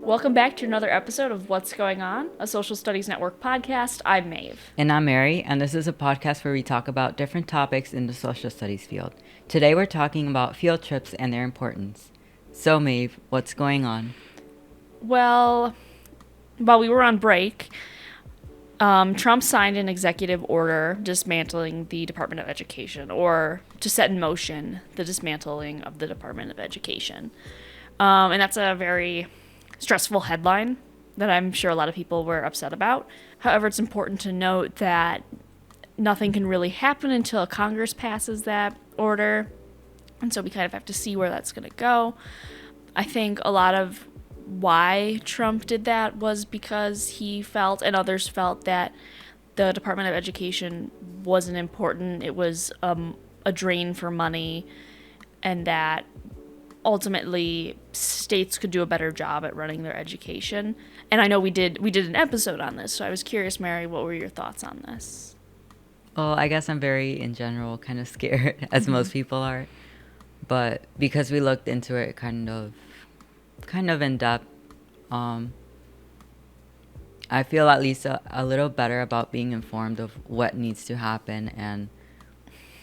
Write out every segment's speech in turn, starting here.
Welcome back to another episode of What's Going On, a Social Studies Network podcast. I'm Maeve. And I'm Mary, and this is a podcast where we talk about different topics in the social studies field. Today we're talking about field trips and their importance. So, Maeve, what's going on? Well, while we were on break, Trump signed an executive order dismantling the Department of Education, or to set in motion the dismantling of the Department of Education. And that's a very stressful headline that I'm sure a lot of people were upset about. However, it's important to note that nothing can really happen until Congress passes that order. And so we kind of have to see where that's going to go. I think a lot of why Trump did that was because he felt, and others felt, that the Department of Education wasn't important. It was a drain for money, and that ultimately states could do a better job at running their education. And I know we did an episode on this, so I was curious, Mary, what were your thoughts on this? Well, I guess I'm very, in general, kind of scared, as most people are. But because we looked into it kind of in depth, I feel at least a little better about being informed of what needs to happen and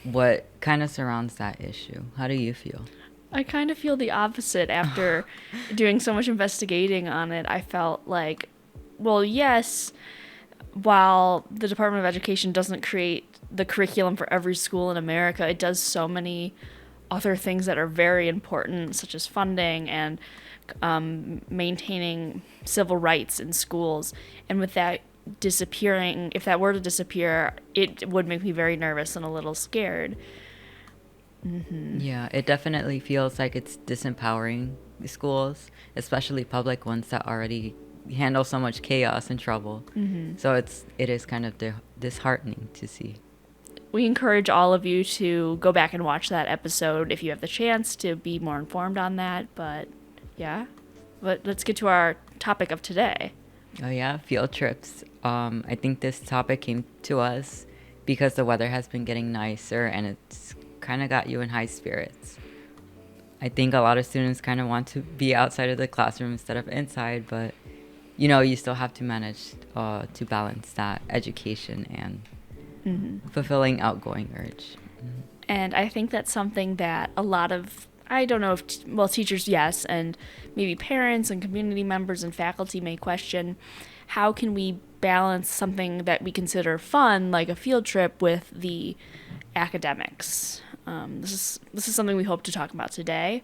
what kind of surrounds that issue. How do you feel? I kind of feel the opposite after doing so much investigating on it. I felt like, well, yes, while the Department of Education doesn't create the curriculum for every school in America, it does so many other things that are very important, such as funding and maintaining civil rights in schools. And with that disappearing, if that were to disappear, it would make me very nervous and a little scared. Mm-hmm. Yeah, it definitely feels like it's disempowering the schools, especially public ones that already handle so much chaos and trouble. Mm-hmm. So it is kind of disheartening to see. We encourage all of you to go back and watch that episode if you have the chance to be more informed on that. But yeah, let's get to our topic of today. Oh yeah, field trips. I think this topic came to us because the weather has been getting nicer and it's kind of got you in high spirits. I think a lot of students kind of want to be outside of the classroom instead of inside, but you still have to manage to balance that education and fulfilling outgoing urge. Mm-hmm. And I think that's something that a lot of, I don't know if, teachers, yes, and maybe parents and community members and faculty may question, how can we balance something that we consider fun, like a field trip, with the academics? This is something we hope to talk about today.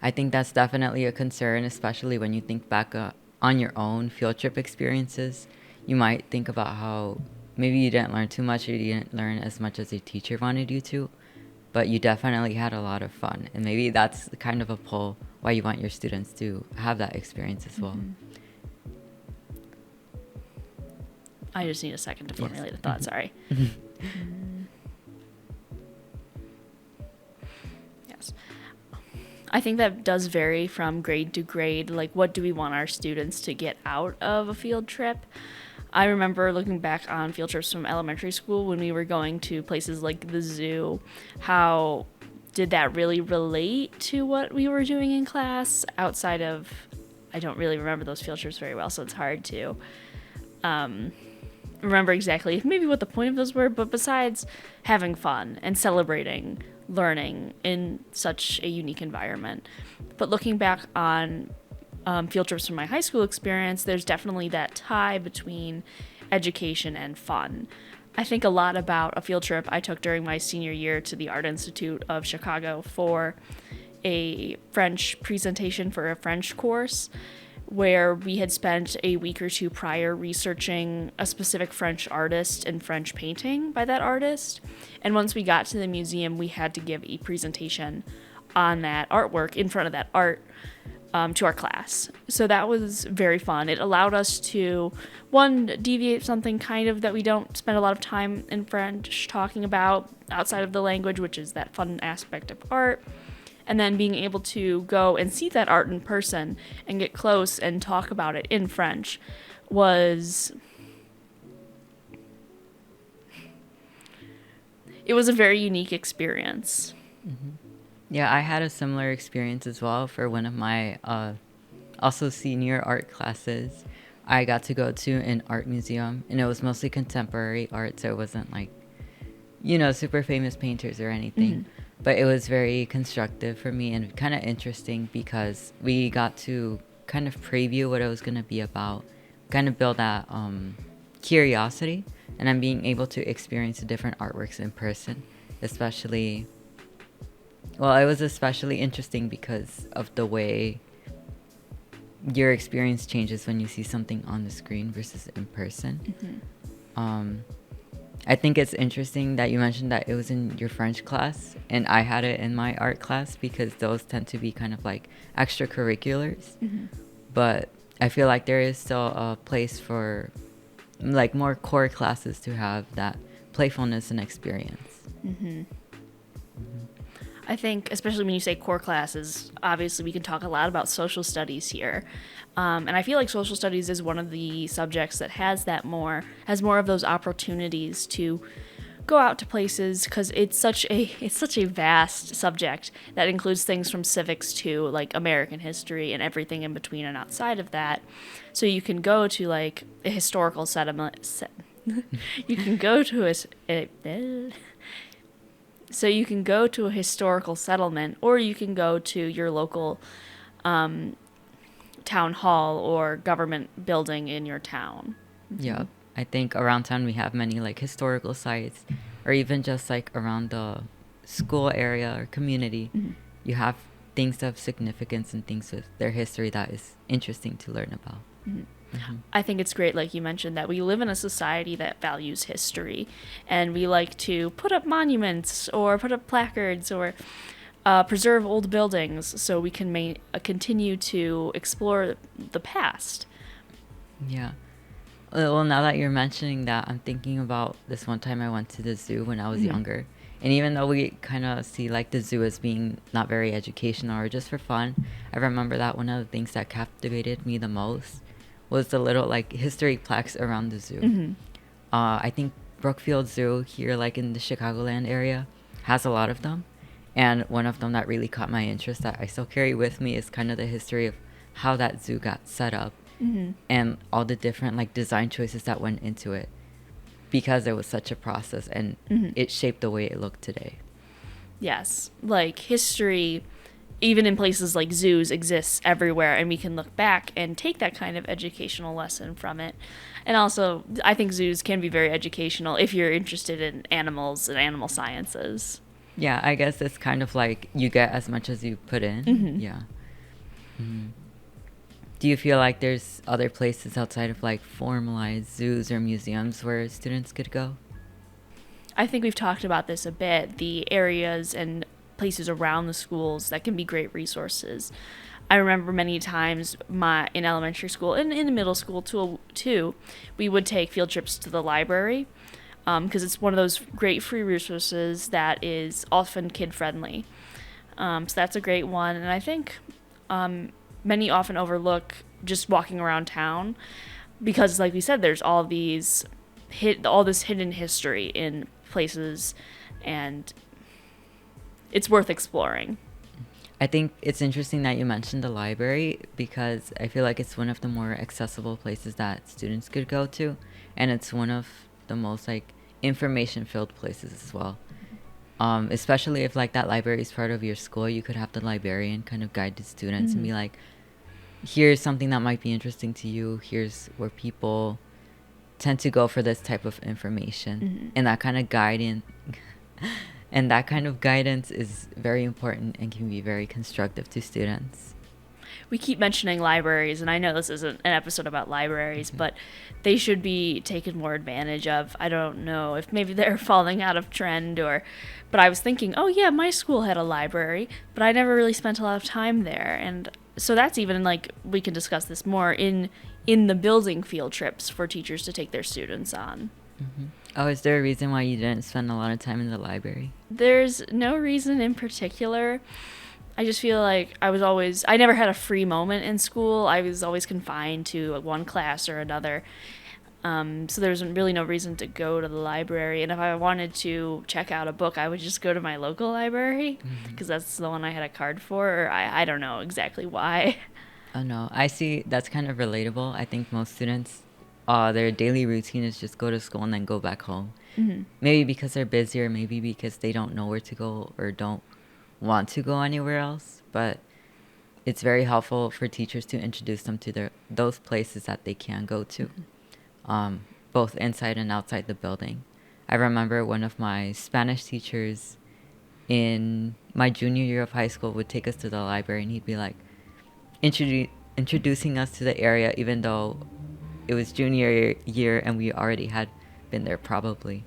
I think that's definitely a concern, especially when you think back on your own field trip experiences. You might think about how maybe you didn't learn too much or you didn't learn as much as a teacher wanted you to, but you definitely had a lot of fun. And maybe that's kind of a pull why you want your students to have that experience as well. Mm-hmm. I just need a second to formulate a thought, sorry. I think that does vary from grade to grade. Like, what do we want our students to get out of a field trip? I remember looking back on field trips from elementary school when we were going to places like the zoo. How did that really relate to what we were doing in class? Outside of, I don't really remember those field trips very well, so it's hard to remember exactly maybe what the point of those were. But besides having fun and celebrating learning in such a unique environment. But looking back on field trips from my high school experience, there's definitely that tie between education and fun. I think a lot about a field trip I took during my senior year to the Art Institute of Chicago for a French presentation for a French course, where we had spent a week or two prior researching a specific French artist and French painting by that artist. And once we got to the museum, we had to give a presentation on that artwork in front of that art to our class. So that was very fun. It allowed us to, one, deviate something kind of that we don't spend a lot of time in French talking about outside of the language, which is that fun aspect of art. And then being able to go and see that art in person and get close and talk about it in French was a very unique experience. Mm-hmm. Yeah, I had a similar experience as well for one of my Also, senior art classes. I got to go to an art museum, and it was mostly contemporary art, so it wasn't like, super famous painters or anything. But it was very constructive for me and kind of interesting because we got to kind of preview what it was going to be about, kind of build that curiosity, and I'm being able to experience the different artworks in person, especially. Well, it was especially interesting because of the way your experience changes when you see something on the screen versus in person. I think it's interesting that you mentioned that it was in your French class and I had it in my art class because those tend to be kind of like extracurriculars. But I feel like there is still a place for like more core classes to have that playfulness and experience. I think, especially when you say core classes, obviously we can talk a lot about social studies here. And I feel like social studies is one of the subjects that has more of those opportunities to go out to places because it's such a vast subject that includes things from civics to like American history and everything in between and outside of that. So you can go to like a historical settlement. You can go to So you can go to a historical settlement, or you can go to your local town hall or government building in your town. Yeah, I think around town we have many like historical sites, or even just like around the school area or community, you have things of significance and things with their history that is interesting to learn about. I think it's great, like you mentioned, that we live in a society that values history, and we like to put up monuments or put up placards or preserve old buildings so we can continue to explore the past. Yeah. Well, now that you're mentioning that, I'm thinking about this one time I went to the zoo when I was younger. And even though we kind of see like the zoo as being not very educational or just for fun, I remember that one of the things that captivated me the most was the little like history plaques around the zoo. I think Brookfield Zoo here, like in the Chicagoland area, has a lot of them. And one of them that really caught my interest that I still carry with me is kind of the history of how that zoo got set up and all the different like design choices that went into it because it was such a process and it shaped the way it looked today. Yes, like history, even in places like zoos, exists everywhere, and we can look back and take that kind of educational lesson from it. And also, I think zoos can be very educational if you're interested in animals and animal sciences. Yeah, I guess it's kind of like you get as much as you put in. Yeah. Do you feel like there's other places outside of like formalized zoos or museums where students could go? I think we've talked about this a bit, the areas and places around the schools that can be great resources. I remember many times in elementary school and in middle school too, we would take field trips to the library because it's one of those great free resources that is often kid-friendly. So that's a great one. And I think many often overlook just walking around town because, like we said, there's all this hidden history in places, and it's worth exploring. I think it's interesting that you mentioned the library because I feel like it's one of the more accessible places that students could go to, and it's one of the most like information-filled places as well. Especially if like that library is part of your school, you could have the librarian kind of guide the students and be like, here's something that might be interesting to you. Here's where people tend to go for this type of information, and that kind of guidance. And that kind of guidance is very important and can be very constructive to students. We keep mentioning libraries, and I know this isn't an episode about libraries, but they should be taken more advantage of. I don't know if maybe they're falling out of trend but I was thinking, oh yeah, my school had a library, but I never really spent a lot of time there. And so that's even like, we can discuss this more in the building field trips for teachers to take their students on. Oh, is there a reason why you didn't spend a lot of time in the library? There's no reason in particular. I just feel like I never had a free moment in school. I was always confined to one class or another. So there was really no reason to go to the library. And if I wanted to check out a book, I would just go to my local library because that's the one I had a card for. Or I don't know exactly why. Oh no, I see that's kind of relatable. I think most students, their daily routine is just go to school and then go back home. Hmm. Maybe because they're busy, or maybe because they don't know where to go or don't want to go anywhere else. But it's very helpful for teachers to introduce them to those places that they can go to, both inside and outside the building. I remember one of my Spanish teachers in my junior year of high school would take us to the library, and he'd be like introducing us to the area, even though it was junior year and we already had been there probably.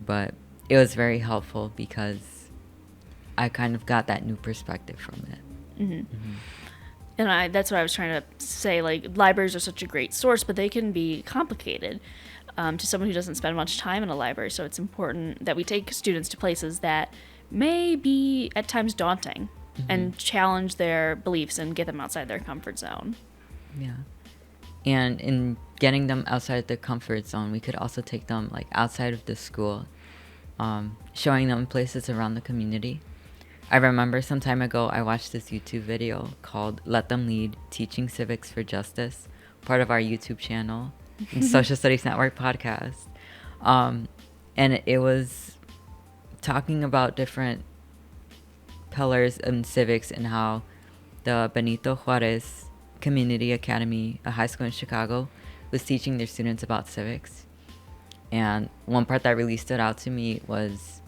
But it was very helpful because I kind of got that new perspective from it. Hmm. And that's what I was trying to say. Like, libraries are such a great source, but they can be complicated to someone who doesn't spend much time in a library. So it's important that we take students to places that may be at times daunting and challenge their beliefs and get them outside their comfort zone. Yeah. And in getting them outside their comfort zone, we could also take them like outside of the school, showing them places around the community. I remember some time ago I watched this YouTube video called Let Them Lead, Teaching Civics for Justice, part of our YouTube channel, Social Studies Network podcast. And it was talking about different pillars in civics and how the Benito Juarez Community Academy, a high school in Chicago, was teaching their students about civics. And one part that really stood out to me was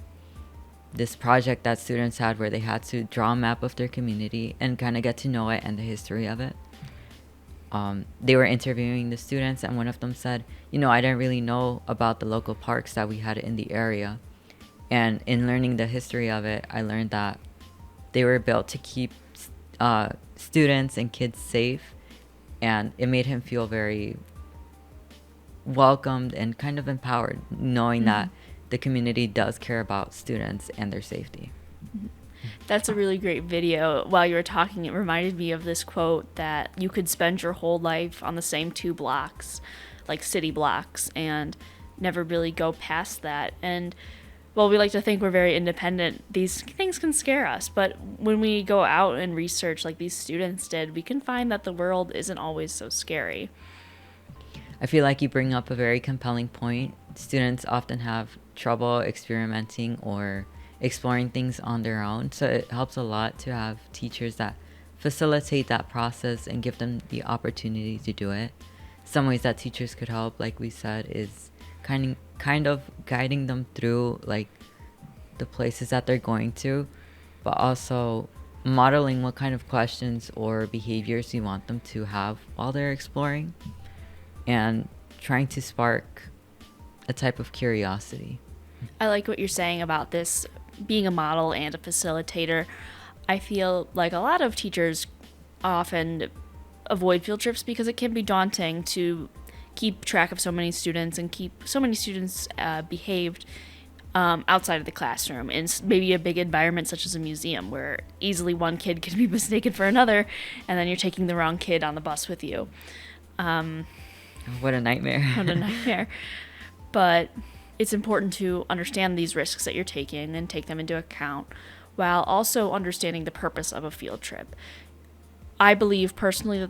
this project that students had where they had to draw a map of their community and kind of get to know it and the history of it. They were interviewing the students, and one of them said, I didn't really know about the local parks that we had in the area. And in learning the history of it, I learned that they were built to keep students and kids safe, and it made him feel very welcomed and kind of empowered, knowing that the community does care about students and their safety. That's a really great video. While you were talking, it reminded me of this quote that you could spend your whole life on the same 2 blocks, like city blocks, and never really go past that. And while we like to think we're very independent, these things can scare us. But when we go out and research like these students did, we can find that the world isn't always so scary. I feel like you bring up a very compelling point. Students often have trouble experimenting or exploring things on their own. So it helps a lot to have teachers that facilitate that process and give them the opportunity to do it. Some ways that teachers could help, like we said, is kind of guiding them through like the places that they're going to, but also modeling what kind of questions or behaviors you want them to have while they're exploring, and trying to spark a type of curiosity. I like what you're saying about this being a model and a facilitator. I feel like a lot of teachers often avoid field trips because it can be daunting to keep track of so many students and keep so many students behaved outside of the classroom in maybe a big environment such as a museum, where easily one kid can be mistaken for another, and then you're taking the wrong kid on the bus with you. What a nightmare. What a nightmare. But it's important to understand these risks that you're taking and take them into account, while also understanding the purpose of a field trip. I believe personally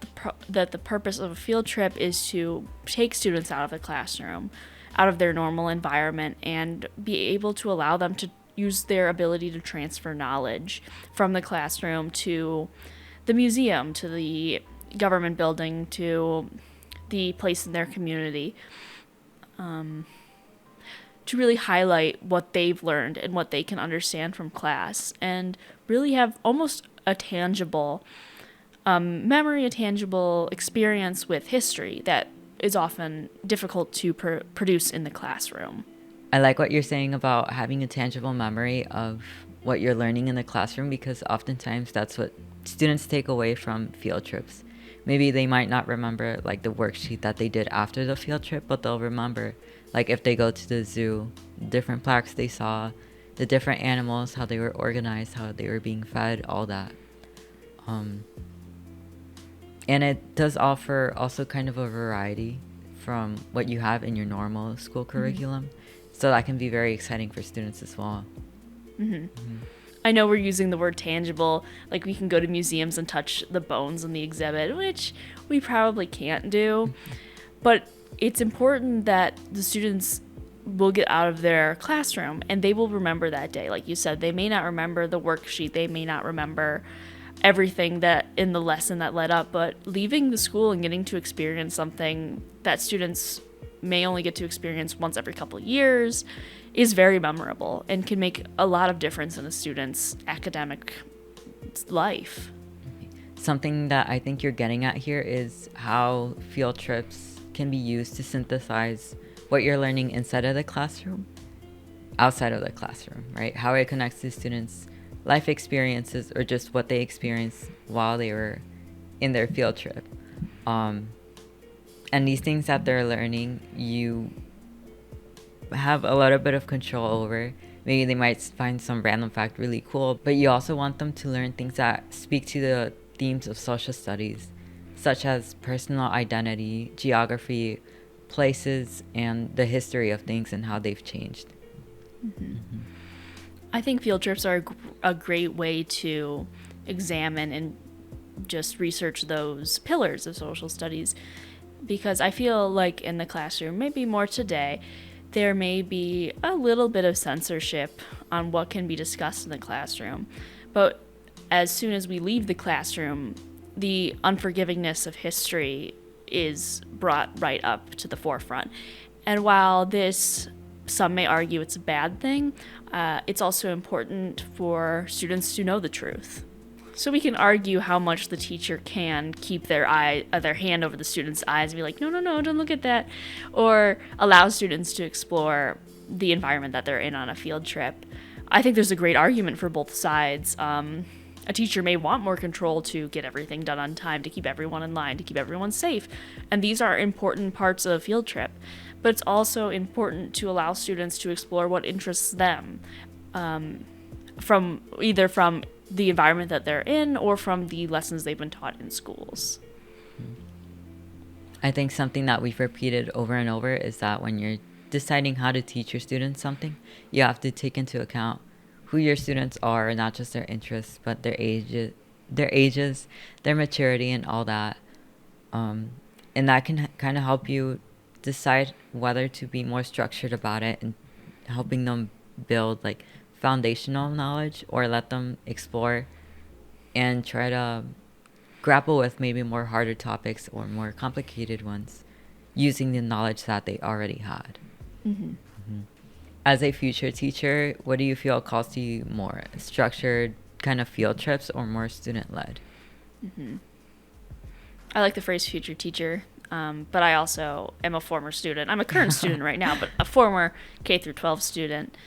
that the purpose of a field trip is to take students out of the classroom, out of their normal environment, and be able to allow them to use their ability to transfer knowledge from the classroom to the museum, to the government building, to the place in their community, to really highlight what they've learned and what they can understand from class, and really have almost a tangible memory, a tangible experience with history that is often difficult to produce in the classroom. I like what you're saying about having a tangible memory of what you're learning in the classroom, because oftentimes that's what students take away from field trips. Maybe they might not remember like the worksheet that they did after the field trip, but they'll remember like if they go to the zoo, different plaques they saw, the different animals, how they were organized, how they were being fed, all that. And it does offer also kind of a variety from what you have in your normal school curriculum. So that can be very exciting for students as well. I know we're using the word tangible, like we can go to museums and touch the bones in the exhibit, which we probably can't do. But it's important that the students will get out of their classroom and they will remember that day. Like you said, they may not remember the worksheet, they may not remember everything that in the lesson that led up, but leaving the school and getting to experience something that students may only get to experience once every couple of years is very memorable and can make a lot of difference in a student's academic life. Something that I think you're getting at here is how field trips can be used to synthesize what you're learning inside of the classroom, outside of the classroom, right? How it connects to students' life experiences or just what they experienced while they were in their field trip. And these things that they're learning, you have a little bit of control over. Maybe they might find some random fact really cool, but you also want them to learn things that speak to the themes of social studies, such as personal identity, geography, places, and the history of things and how they've changed. I think field trips are a great way to examine and just research those pillars of social studies, because I feel like in the classroom, maybe more today, there may be a little bit of censorship on what can be discussed in the classroom. But as soon as we leave the classroom, the unforgivingness of history is brought right up to the forefront. And while this, some may argue it's a bad thing, it's also important for students to know the truth. So we can argue how much the teacher can keep their hand over the student's eyes and be like, no, don't look at that, or allow students to explore the environment that they're in on a field trip. I think there's a great argument for both sides. A teacher may want more control to get everything done on time, to keep everyone in line, to keep everyone safe, and these are important parts of a field trip. But it's also important to allow students to explore what interests them, from the environment that they're in or from the lessons they've been taught in schools. I think something that we've repeated over and over is that when you're deciding how to teach your students something, you have to take into account who your students are, not just their interests, but their ages, their maturity, and all that. And that can kind of help you decide whether to be more structured about it and helping them build like foundational knowledge, or let them explore and try to grapple with maybe more harder topics or more complicated ones using the knowledge that they already had. As a future teacher, what do you feel calls to you more? Structured kind of field trips or more student-led? I like the phrase future teacher, but I also am a former student. I'm a current student right now, but a former K through 12 student,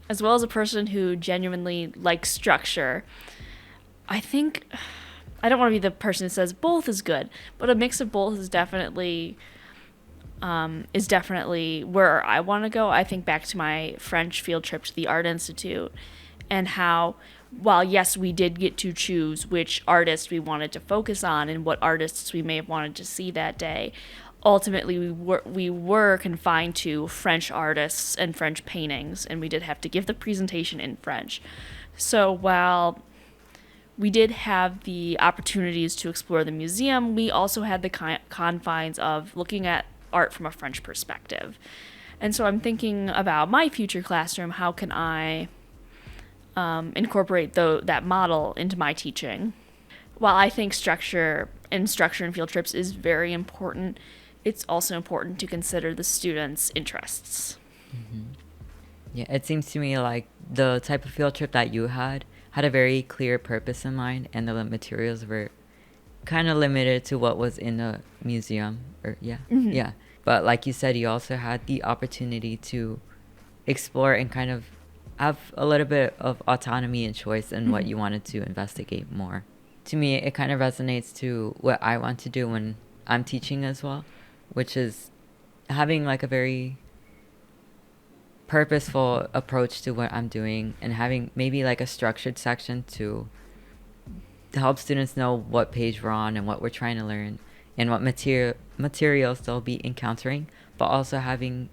as well as a person who genuinely likes structure. I think, I don't want to be the person who says both is good, but a mix of both is definitely where I want to go. I think back to my French field trip to the Art Institute, and how, while yes, we did get to choose which artists we wanted to focus on and what artists we may have wanted to see that day, ultimately we were confined to French artists and French paintings, and we did have to give the presentation in French. So while we did have the opportunities to explore the museum, we also had the confines of looking at art from a French perspective. And so I'm thinking about my future classroom. How can I incorporate that model into my teaching? While I think structure in field trips is very important, it's also important to consider the students' interests. Yeah, it seems to me like the type of field trip that you had a very clear purpose in mind, and the materials were kind of limited to what was in the museum. Yeah. But like you said, you also had the opportunity to explore and kind of have a little bit of autonomy and choice in what you wanted to investigate more. To me, it kind of resonates to what I want to do when I'm teaching as well, which is having like a very purposeful approach to what I'm doing, and having maybe like a structured section to help students know what page we're on and what we're trying to learn and what materials they'll be encountering, but also having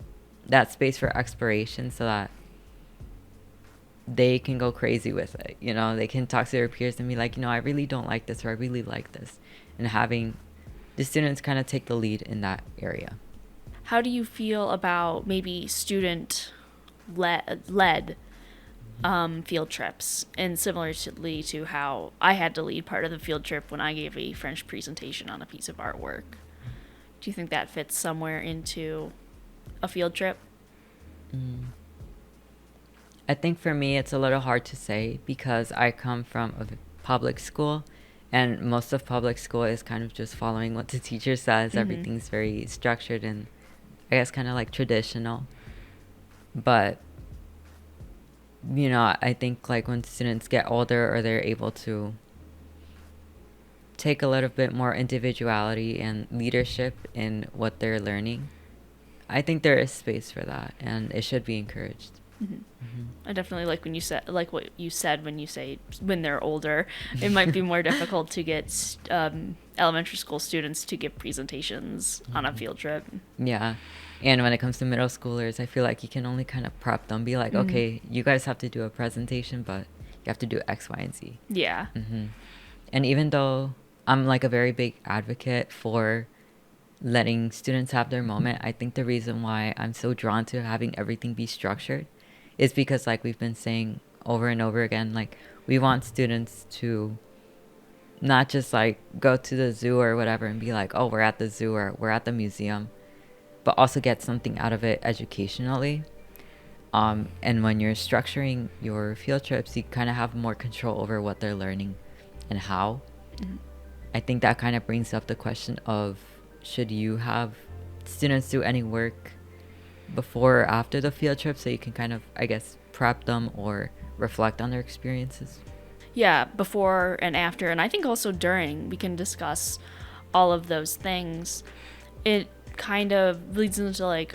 that space for exploration so that they can go crazy with it. You know, they can talk to their peers and be like, you know, I really don't like this, or I really like this. And having the students kind of take the lead in that area. How do you feel about maybe student led field trips? And similarly to how I had to lead part of the field trip when I gave a French presentation on a piece of artwork. Do you think that fits somewhere into a field trip? Mm. I think for me, it's a little hard to say because I come from a public school, and most of public school is kind of just following what the teacher says. Mm-hmm. Everything's very structured and I guess kind of like traditional. But, you know, I think like when students get older or they're able to take a little bit more individuality and leadership in what they're learning, I think there is space for that and it should be encouraged. Mm-hmm. Mm-hmm. I definitely like what you said when you say when they're older. It might be more difficult to get elementary school students to give presentations on a field trip. Yeah. And when it comes to middle schoolers, I feel like you can only kind of prep them, be like, Mm-hmm. okay, you guys have to do a presentation, but you have to do X, Y, and Z. Yeah. Mm-hmm. And even though I'm like a very big advocate for letting students have their moment, I think the reason why I'm so drawn to having everything be structured is because, like we've been saying over and over again, like we want students to not just like go to the zoo or whatever and be like, oh, we're at the zoo or we're at the museum, but also get something out of it educationally. And when you're structuring your field trips, you kind of have more control over what they're learning and how. Mm-hmm. I think that kind of brings up the question of, should you have students do any work before or after the field trip so you can kind of, I guess, prep them or reflect on their experiences? Yeah, before and after, and I think also during, we can discuss all of those things. It kind of leads into like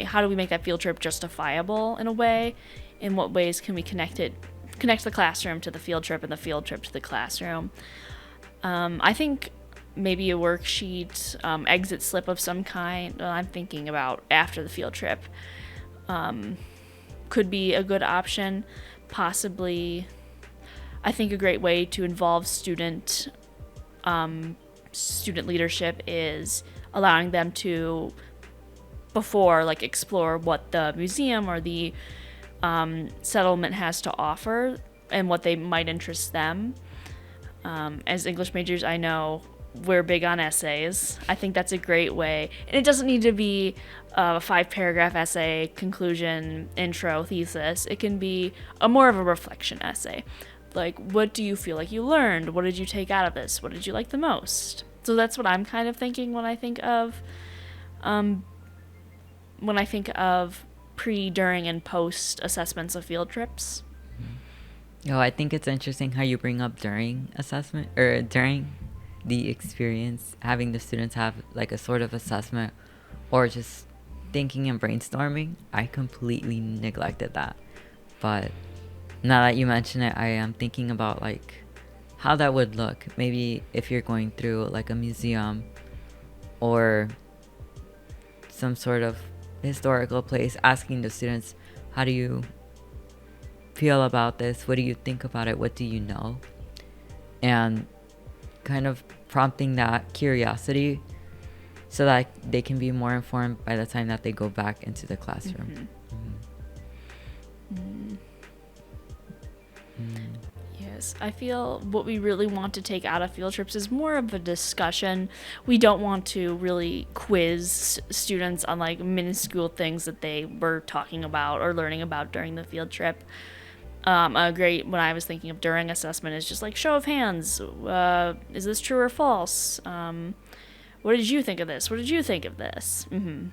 how do we make that field trip justifiable in a way? In what ways can we connect the classroom to the field trip and the field trip to the classroom? I think maybe a worksheet, exit slip of some kind. I'm thinking about after the field trip could be a good option. Possibly, I think a great way to involve student leadership is allowing them to before like explore what the museum or the settlement has to offer and what they might interest them. As English majors, I know we're big on essays. I think that's a great way. And it doesn't need to be a 5-paragraph essay, conclusion, intro, thesis. It can be more of a reflection essay. Like, what do you feel like you learned? What did you take out of this? What did you like the most? So that's what I'm kind of thinking when I think of pre, during, and post assessments of field trips. Oh, I think it's interesting how you bring up during assessment or during the experience, having the students have like a sort of assessment or just thinking and brainstorming. I completely neglected that. But now that you mention it, I am thinking about like how that would look. Maybe if you're going through like a museum or some sort of historical place, asking the students, how do you feel about this? What do you think about it? What do you know? And kind of prompting that curiosity so that they can be more informed by the time that they go back into the classroom. Mm-hmm. Mm-hmm. Mm. Yes, I feel what we really want to take out of field trips is more of a discussion. We don't want to really quiz students on like minuscule things that they were talking about or learning about during the field trip. A great, when I was thinking of during assessment, is just like show of hands. Is this true or false? What did you think of this? What did you think of this? Mm-hmm.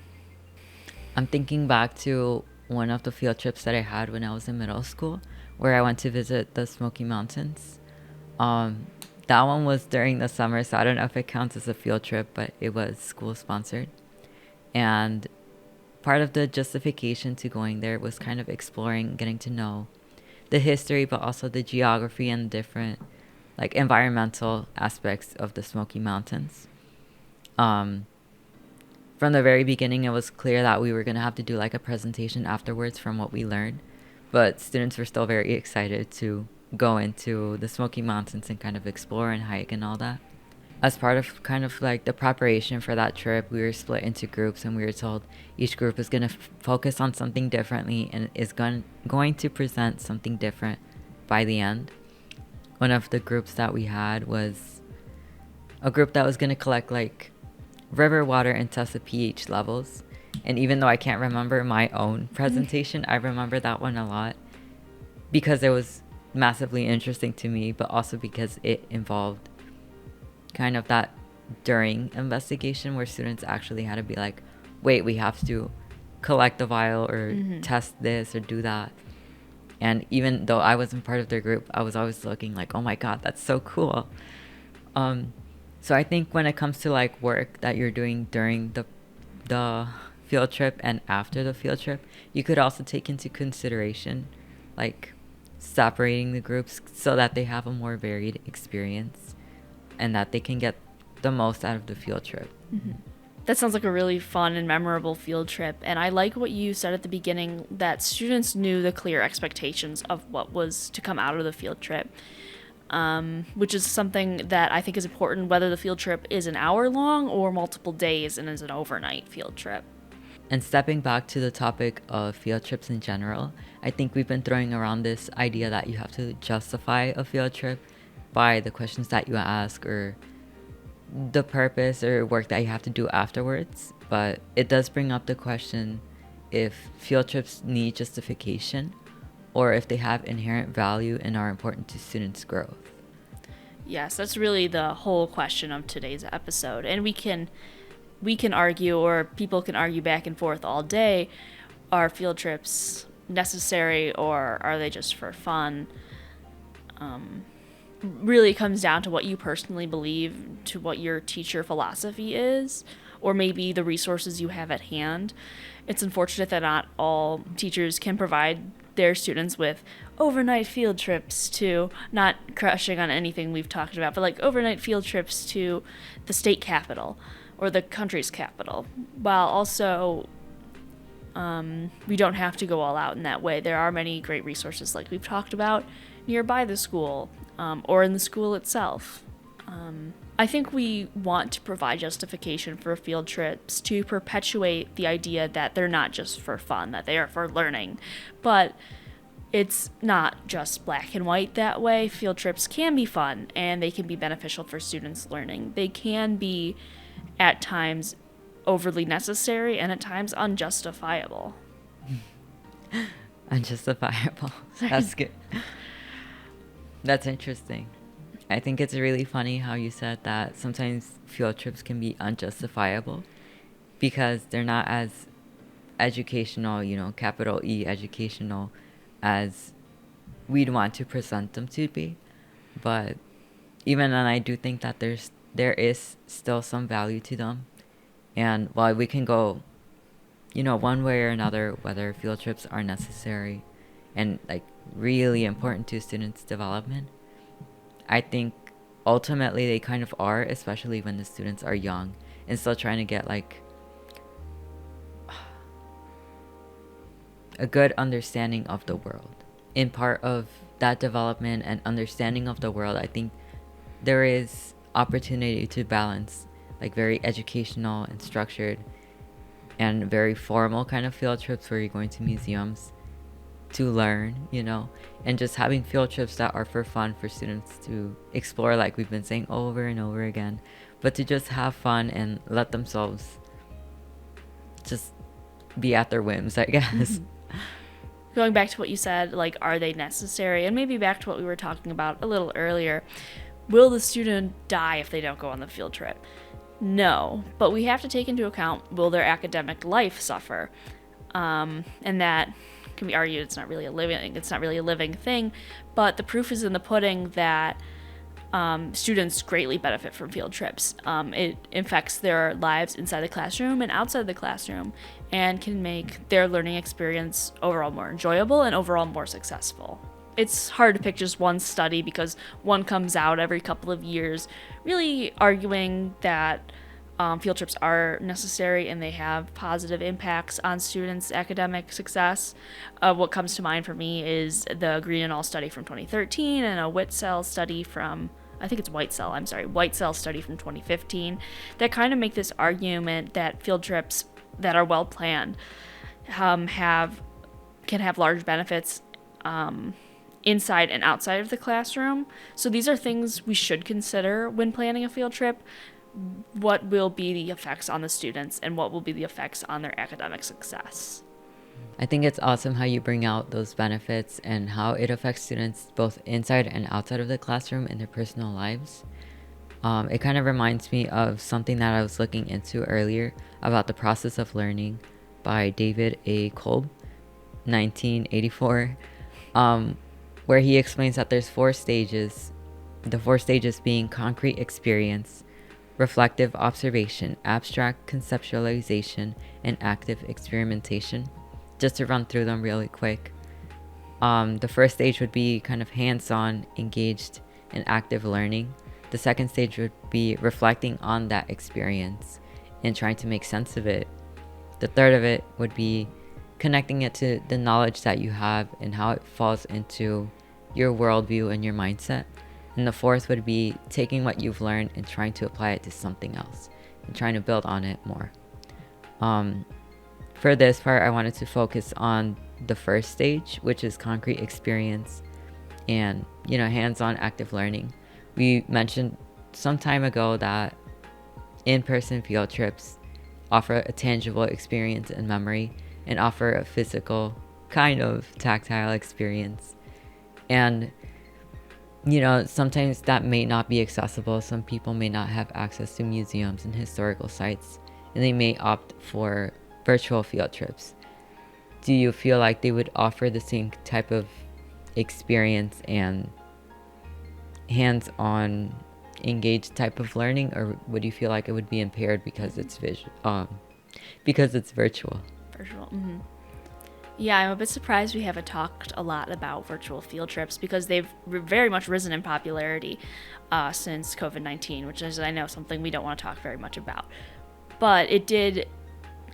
I'm thinking back to one of the field trips that I had when I was in middle school, where I went to visit the Smoky Mountains. That one was during the summer, so I don't know if it counts as a field trip, but it was school sponsored. And part of the justification to going there was kind of exploring, getting to know the history, but also the geography and different like environmental aspects of the Smoky Mountains. From the very beginning, it was clear that we were going to have to do like a presentation afterwards from what we learned. but students were still very excited to go into the Smoky Mountains and kind of explore and hike and all that. As part of kind of like the preparation for that trip, we were split into groups and we were told each group is going to focus on something differently and is going to present something different by the end. One of the groups that we had was a group that was going to collect like river water and test the pH levels. And even though I can't remember my own presentation, I remember that one a lot because it was massively interesting to me, but also because it involved kind of that during investigation where students actually had to be like, wait, we have to collect the vial or test this or do that. And even though I wasn't part of their group, I was always looking like, oh my God, that's so cool. So I think when it comes to like work that you're doing during the field trip and after the field trip, you could also take into consideration like separating the groups so that they have a more varied experience and that they can get the most out of the field trip. That sounds like a really fun and memorable field trip. And I like what you said at the beginning, that students knew the clear expectations of what was to come out of the field trip, which is something that I think is important, whether the field trip is an hour long or multiple days and is an overnight field trip. And stepping back to the topic of field trips in general, I think we've been throwing around this idea that you have to justify a field trip by the questions that you ask or the purpose or work that you have to do afterwards. But it does bring up the question if field trips need justification or if they have inherent value and are important to students' growth. Yes, that's really the whole question of today's episode. And we can argue, or people can argue back and forth all day, are field trips necessary or are they just for fun? Really comes down to what you personally believe, to what your teacher philosophy is, or maybe the resources you have at hand. It's unfortunate that not all teachers can provide their students with overnight field trips to, not crushing on anything we've talked about, but like overnight field trips to the state capital or the country's capital, while also we don't have to go all out in that way. There are many great resources, like we've talked about, nearby the school or in the school itself. I think we want to provide justification for field trips to perpetuate the idea that they're not just for fun, that they are for learning. But it's not just black and white that way. Field trips can be fun and they can be beneficial for students' learning. They can be, at times, overly necessary and at times unjustifiable. Unjustifiable. That's good. That's interesting. I think it's really funny how you said that sometimes field trips can be unjustifiable because they're not as educational, capital E educational, as we'd want to present them to be. But even then, I do think that there is still some value to them. And while we can go, one way or another, whether field trips are necessary and like really important to students' development, I think ultimately they kind of are, especially when the students are young and still trying to get like a good understanding of the world. In part of that development and understanding of the world, I think there is opportunity to balance like very educational and structured and very formal kind of field trips where you're going to museums to learn, and just having field trips that are for fun for students to explore, like we've been saying over and over again, but to just have fun and let themselves just be at their whims, I guess. Going back to what you said, like, are they necessary? And maybe back to what we were talking about a little earlier. Will the student die if they don't go on the field trip? No, but we have to take into account, will their academic life suffer? And that can be argued it's not really a living thing, but the proof is in the pudding that students greatly benefit from field trips. It affects their lives inside the classroom and outside the classroom and can make their learning experience overall more enjoyable and overall more successful. It's hard to pick just one study because one comes out every couple of years really arguing that field trips are necessary and they have positive impacts on students' academic success. What comes to mind for me is the Green and All study from 2013 and a Whitesell study from, I think it's Whitesell study from 2015 that kind of make this argument that field trips that are well planned can have large benefits inside and outside of the classroom. So these are things we should consider when planning a field trip. What will be the effects on the students and what will be the effects on their academic success? I think it's awesome how you bring out those benefits and how it affects students both inside and outside of the classroom in their personal lives. It kind of reminds me of something that I was looking into earlier about the process of learning by David A. Kolb, 1984, where he explains that there's 4 stages, the 4 stages being concrete experience, reflective observation, abstract conceptualization, and active experimentation. Just to run through them really quick. The first stage would be kind of hands-on, engaged, and active learning. The second stage would be reflecting on that experience and trying to make sense of it. The third of it would be connecting it to the knowledge that you have and how it falls into your worldview and your mindset. And the fourth would be taking what you've learned and trying to apply it to something else and trying to build on it more. For this part, I wanted to focus on the first stage, which is concrete experience and, hands-on active learning. We mentioned some time ago that in-person field trips offer a tangible experience and memory and offer a physical, kind of tactile experience. And sometimes that may not be accessible. Some people may not have access to museums and historical sites, and they may opt for virtual field trips. Do you feel like they would offer the same type of experience and hands-on engaged type of learning, or would you feel like it would be impaired because it's virtual? Virtual. Mm-hmm. Yeah, I'm a bit surprised we haven't talked a lot about virtual field trips because they've very much risen in popularity since COVID-19, which is, I know, something we don't want to talk very much about. But it did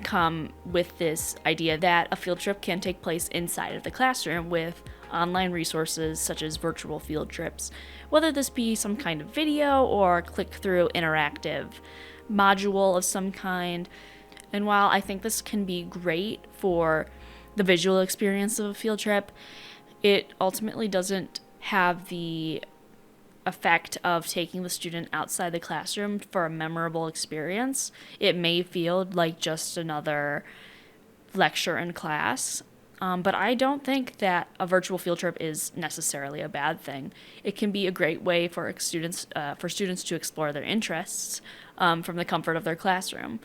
come with this idea that a field trip can take place inside of the classroom with online resources such as virtual field trips, whether this be some kind of video or click-through interactive module of some kind. And while I think this can be great for the visual experience of a field trip, it ultimately doesn't have the effect of taking the student outside the classroom for a memorable experience. It may feel like just another lecture in class, but I don't think that a virtual field trip is necessarily a bad thing. It can be a great way for students to explore their interests from the comfort of their classroom.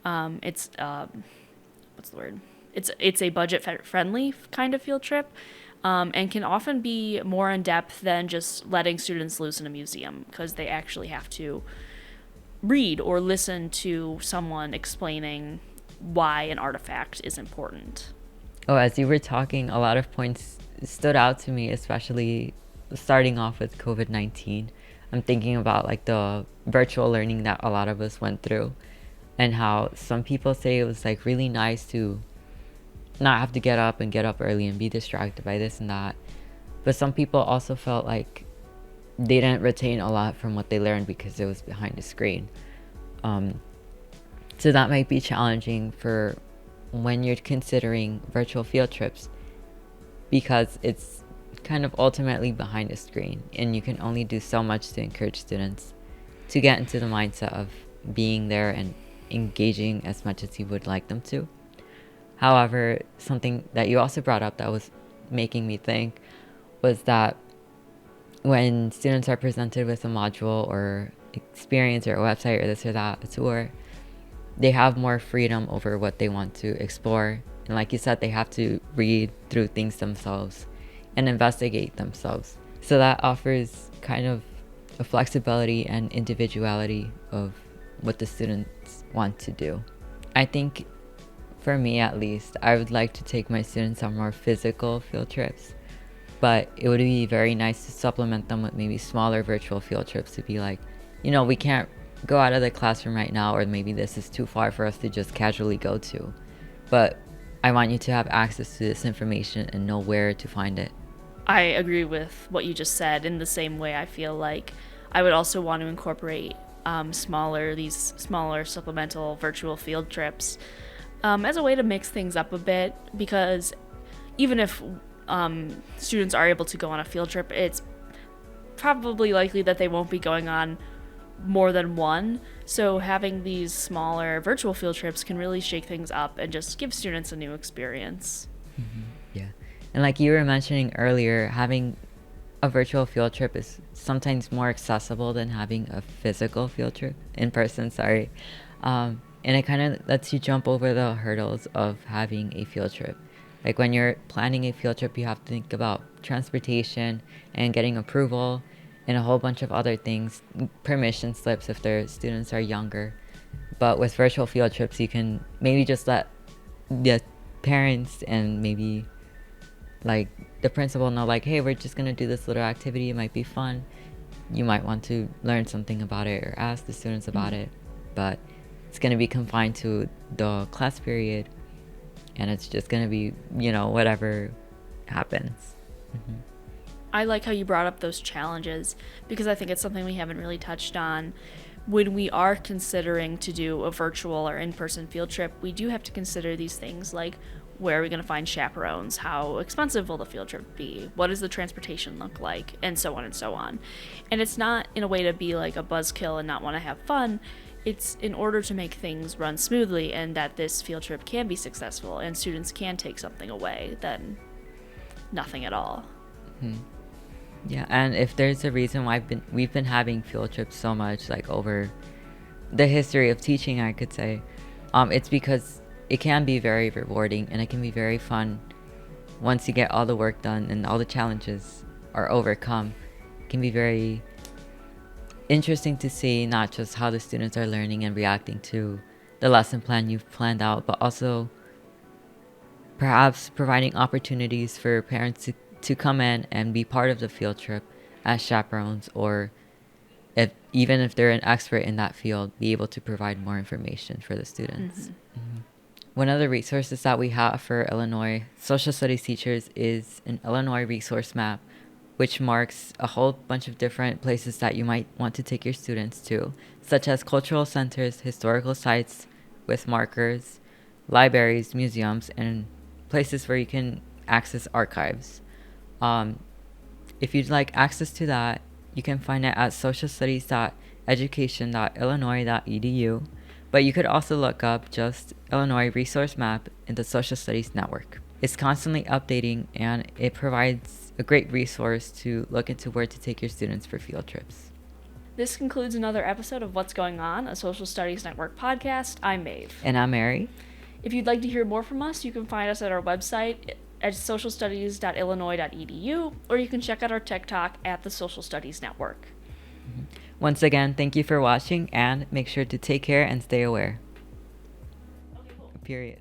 It's what's the word? It's a budget-friendly kind of field trip, and can often be more in depth than just letting students loose in a museum, because they actually have to read or listen to someone explaining why an artifact is important. Oh, as you were talking, a lot of points stood out to me, especially starting off with COVID-19. I'm thinking about like the virtual learning that a lot of us went through, and how some people say it was like really nice to not have to get up early and be distracted by this and that. But some people also felt like they didn't retain a lot from what they learned because it was behind a screen. So that might be challenging for when you're considering virtual field trips, because it's kind of ultimately behind a screen and you can only do so much to encourage students to get into the mindset of being there and engaging as much as you would like them to. However, something that you also brought up that was making me think was that when students are presented with a module or experience or a website or this or that, a tour, they have more freedom over what they want to explore. And like you said, they have to read through things themselves and investigate themselves. So that offers kind of a flexibility and individuality of what the students want to do. I think for me at least, I would like to take my students on more physical field trips, but it would be very nice to supplement them with maybe smaller virtual field trips to be like, we can't go out of the classroom right now, or maybe this is too far for us to just casually go to. But I want you to have access to this information and know where to find it. I agree with what you just said. In the same way, I feel like I would also want to incorporate these smaller supplemental virtual field trips as a way to mix things up a bit, because even if students are able to go on a field trip, it's probably likely that they won't be going on more than one. So having these smaller virtual field trips can really shake things up and just give students a new experience. Yeah. And like you were mentioning earlier, having a virtual field trip is sometimes more accessible than having a physical field trip in person, sorry. And it kind of lets you jump over the hurdles of having a field trip. Like when you're planning a field trip, you have to think about transportation and getting approval and a whole bunch of other things, permission slips if their students are younger. But with virtual field trips, you can maybe just let the parents and maybe like the principal know, like, hey, we're just gonna do this little activity, it might be fun, you might want to learn something about it or ask the students about it, but it's gonna be confined to the class period, and it's just gonna be, whatever happens. I like how you brought up those challenges, because I think it's something we haven't really touched on. When we are considering to do a virtual or in-person field trip, we do have to consider these things like, where are we going to find chaperones? How expensive will the field trip be? What does the transportation look like? And so on and so on. And it's not in a way to be like a buzzkill and not want to have fun. It's in order to make things run smoothly and that this field trip can be successful and students can take something away than nothing at all. Yeah, and if there's a reason why we've been having field trips so much, like over the history of teaching, I could say, it's because it can be very rewarding and it can be very fun once you get all the work done and all the challenges are overcome. It can be very interesting to see not just how the students are learning and reacting to the lesson plan you've planned out, but also perhaps providing opportunities for parents to come in and be part of the field trip as chaperones, or even if they're an expert in that field, be able to provide more information for the students. One of the resources that we have for Illinois social studies teachers is an Illinois resource map, which marks a whole bunch of different places that you might want to take your students to, such as cultural centers, historical sites with markers, libraries, museums, and places where you can access archives. If you'd like access to that, you can find it at socialstudies.education.illinois.edu, but you could also look up just Illinois Resource Map in the Social Studies Network. It's constantly updating, and it provides a great resource to look into where to take your students for field trips. This concludes another episode of What's Going On, a Social Studies Network podcast. I'm Maeve. And I'm Mary. If you'd like to hear more from us, you can find us at our website at socialstudies.illinois.edu, or you can check out our TikTok at the Social Studies Network. Once again, thank you for watching, and make sure to take care and stay aware. Okay, cool. Period.